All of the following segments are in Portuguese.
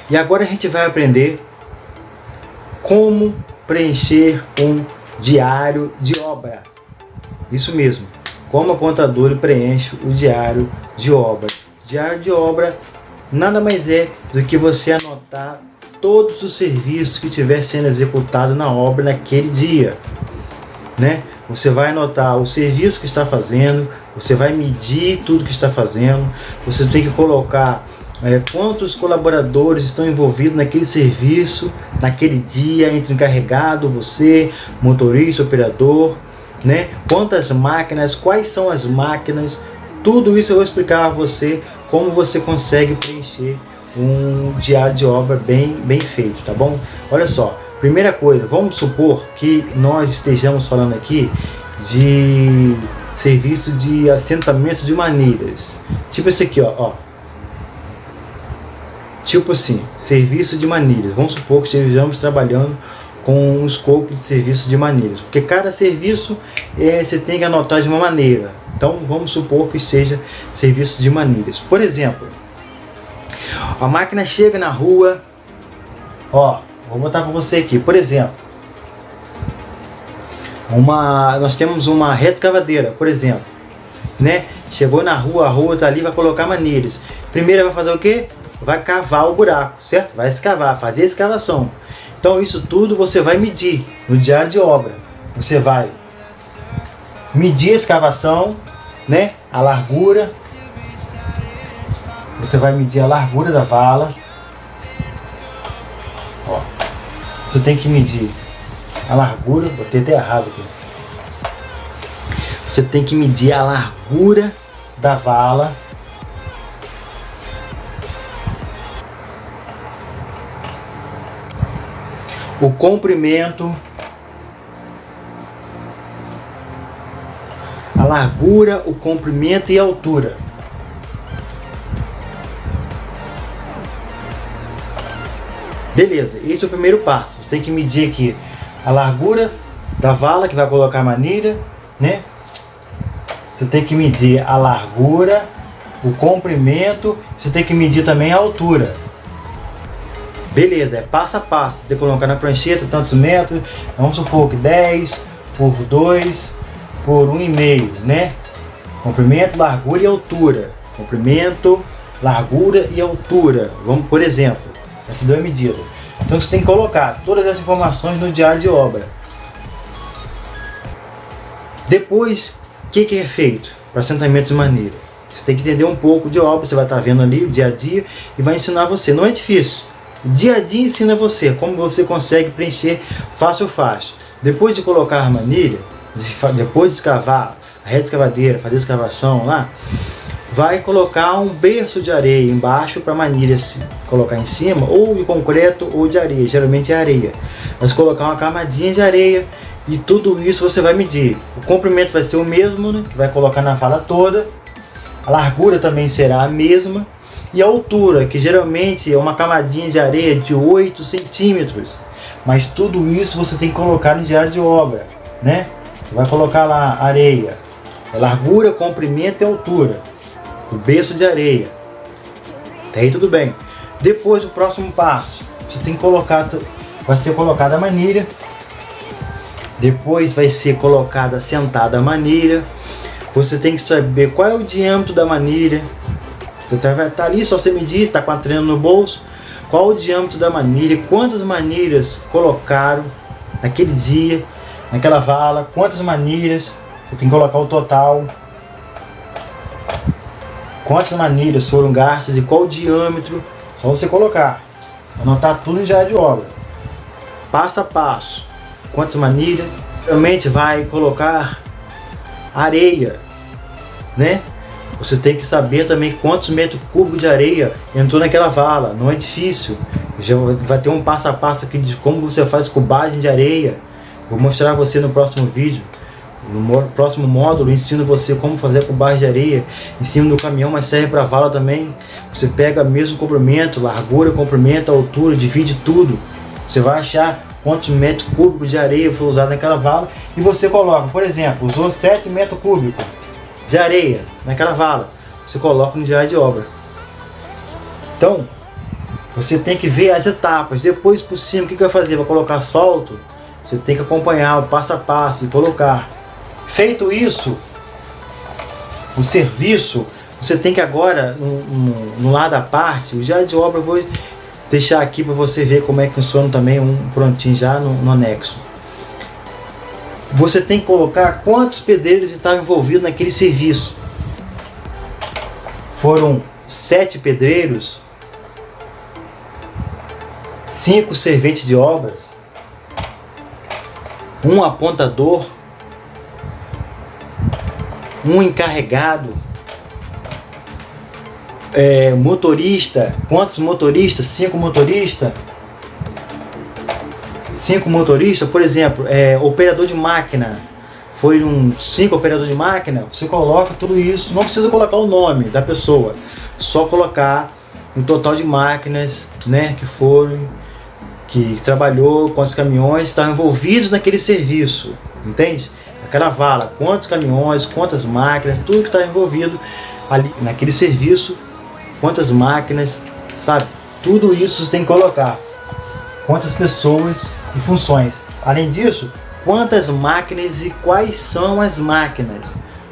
E agora a gente vai aprender como preencher um diário de obra. Isso mesmo, como o contador preenche o diário de obra. Diário de obra nada mais é do que você anotar todos os serviços que estiver sendo executado na obra naquele dia, né? Você vai anotar o serviço que está fazendo, você vai medir tudo que está fazendo, você tem que colocar quantos colaboradores estão envolvidos naquele serviço, naquele dia, entre encarregado, você, motorista, operador, né? Quantas máquinas, quais são as máquinas, tudo isso eu vou explicar a você como você consegue preencher um diário de obra bem feito, tá bom? Olha só, primeira coisa, vamos supor que nós estejamos falando aqui de serviço de assentamento de manilhas, tipo esse aqui, ó. Tipo assim, serviço de manilhas. Vamos supor que estejamos trabalhando com um escopo de serviço de manilhas, porque cada serviço você tem que anotar de uma maneira. Então vamos supor que seja serviço de manilhas. Por exemplo, a máquina chega na rua, ó, vou botar para você aqui, por exemplo, nós temos uma reescavadeira, por exemplo, né? Chegou na rua, a rua tá ali, vai colocar manilhas. Primeiro vai fazer o quê? Vai cavar o buraco, certo? Vai escavar, fazer a escavação. Então isso tudo você vai medir no diário de obra. Você vai medir a escavação, né? A largura. Você vai medir a largura da vala. Ó, você tem que medir a largura. Botei até errado aqui. Você tem que medir a largura da vala. O comprimento, a largura, o comprimento e a altura. Beleza, esse é o primeiro passo. Você tem que medir aqui a largura da vala que vai colocar a manilha, né? Você tem que medir a largura, o comprimento, você tem que medir também a altura. Beleza, é passo a passo. Você tem que colocar na prancheta tantos metros. Vamos supor que 10 por 2 por 1,5, né? Comprimento, largura e altura. Comprimento, largura e altura. Vamos, por exemplo, essa deu a medida. Então você tem que colocar todas essas informações no diário de obra. Depois, o que é feito para assentamentos de manilha? Você tem que entender um pouco de obra. Você vai estar vendo ali o dia a dia e vai ensinar você. Não é difícil. Dia a dia ensina você como você consegue preencher fácil. Depois de colocar a manilha, depois de escavar a reescavadeira, fazer a escavação lá, vai colocar um berço de areia embaixo para a manilha se colocar em cima, ou de concreto ou de areia, geralmente é areia. Mas colocar uma camadinha de areia e tudo isso você vai medir. O comprimento vai ser o mesmo, né, que vai colocar na vala toda, a largura também será a mesma. E a altura, que geralmente é uma camadinha de areia de 8 centímetros. Mas tudo isso você tem que colocar no diário de obra, né? Você vai colocar lá areia, largura, comprimento e altura. O berço de areia. Até aí tudo bem. Depois o próximo passo, você tem que colocar, vai ser colocada a manilha. Depois vai ser colocada sentada a manilha. Você tem que saber qual é o diâmetro da manilha. Você vai estar ali, só você medir, está com a trena no bolso. Qual o diâmetro da manilha, quantas manilhas colocaram naquele dia, naquela vala, quantas manilhas, você tem que colocar o total. Quantas manilhas foram gastas e qual o diâmetro, só você colocar. Anotar tudo em diário de obra. Passo a passo. Quantas manilhas, realmente vai colocar areia, né? Você tem que saber também quantos metros cúbicos de areia entrou naquela vala. Não é difícil. Já vai ter um passo a passo aqui de como você faz cubagem de areia. Vou mostrar a você no próximo vídeo. No próximo módulo, ensino você como fazer a cubagem de areia. Ensino do caminhão, mas serve para a vala também. Você pega mesmo comprimento, largura, comprimento, altura, divide tudo. Você vai achar quantos metros cúbicos de areia foi usado naquela vala. E você coloca, por exemplo, usou 7 metros cúbicos de areia naquela vala, você coloca no diário de obra. Então, Você tem que ver as etapas. Depois por cima, o que vai fazer? Vai colocar asfalto? Você tem que acompanhar o passo a passo e colocar. Feito isso, o serviço, você tem que agora, no lado da parte, o diário de obra eu vou deixar aqui para você ver como é que funciona também, um prontinho já no anexo. Você tem que colocar quantos pedreiros estavam envolvidos naquele serviço. Foram 7 pedreiros, 5 serventes de obras, 1 apontador, 1 encarregado, motorista. Quantos motoristas? 5 motoristas. 5 motoristas, por exemplo, operador de máquina. Foram 5 operadores de máquina. Você coloca tudo isso. Não precisa colocar o nome da pessoa. Só colocar o total de máquinas, né, que trabalhou, quantos caminhões estavam envolvidos naquele serviço. Entende? Aquela vala. Quantos caminhões, quantas máquinas, tudo que está envolvido ali naquele serviço. Quantas máquinas, sabe? Tudo isso você tem que colocar. Quantas pessoas e funções. Além disso, quantas máquinas e quais são as máquinas.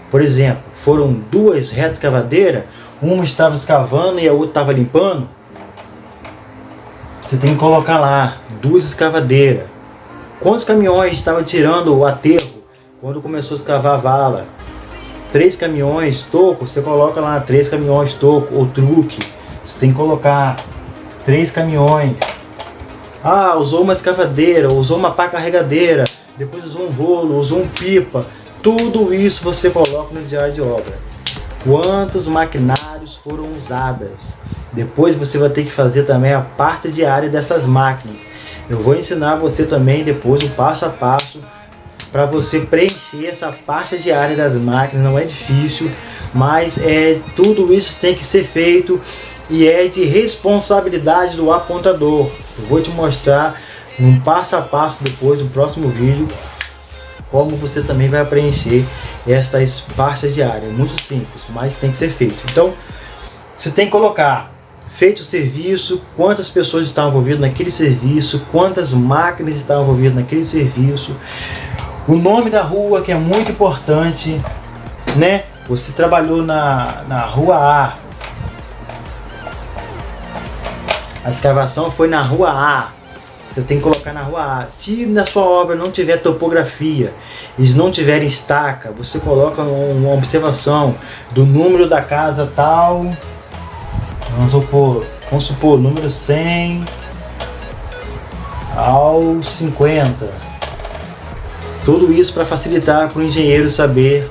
Por exemplo, foram 2 retroescavadeiras, uma estava escavando e a outra estava limpando. Você tem que colocar lá 2 escavadeiras. Quantos caminhões estavam tirando o aterro quando começou a escavar a vala? 3 caminhões toco, você coloca lá 3 caminhões toco ou truque. Você tem que colocar 3 caminhões. Ah, usou uma escavadeira, usou uma pá carregadeira, depois usou um rolo, usou um pipa. Tudo isso você coloca no diário de obra. Quantos maquinários foram usadas. Depois você vai ter que fazer também a parte diária dessas máquinas. Eu vou ensinar você também depois o passo a passo para você preencher essa parte diária das máquinas. Não é difícil, mas tudo isso tem que ser feito e é de responsabilidade do apontador. Eu vou te mostrar um passo a passo depois no próximo vídeo como você também vai preencher estas partes diárias. Muito simples, mas tem que ser feito. Então você tem que colocar feito o serviço, quantas pessoas estavam envolvidas naquele serviço, quantas máquinas estavam envolvidas naquele serviço, o nome da rua, que é muito importante, né? Você trabalhou na rua A, a escavação foi na rua A, você tem que colocar na rua A. Se na sua obra não tiver topografia, eles não tiverem estaca, você coloca uma observação do número da casa tal, vamos supor número 100 ao 50. Tudo isso para facilitar para o engenheiro saber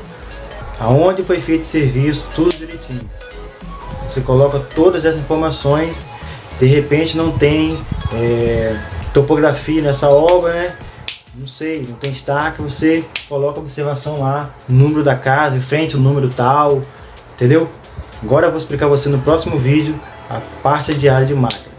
aonde foi feito o serviço, tudo direitinho. Você coloca todas essas informações. De repente não tem topografia nessa obra, né? Não sei, não tem estaca, você coloca a observação lá, o número da casa, em frente o número tal, entendeu? Agora eu vou explicar você no próximo vídeo a parte diária de máquina.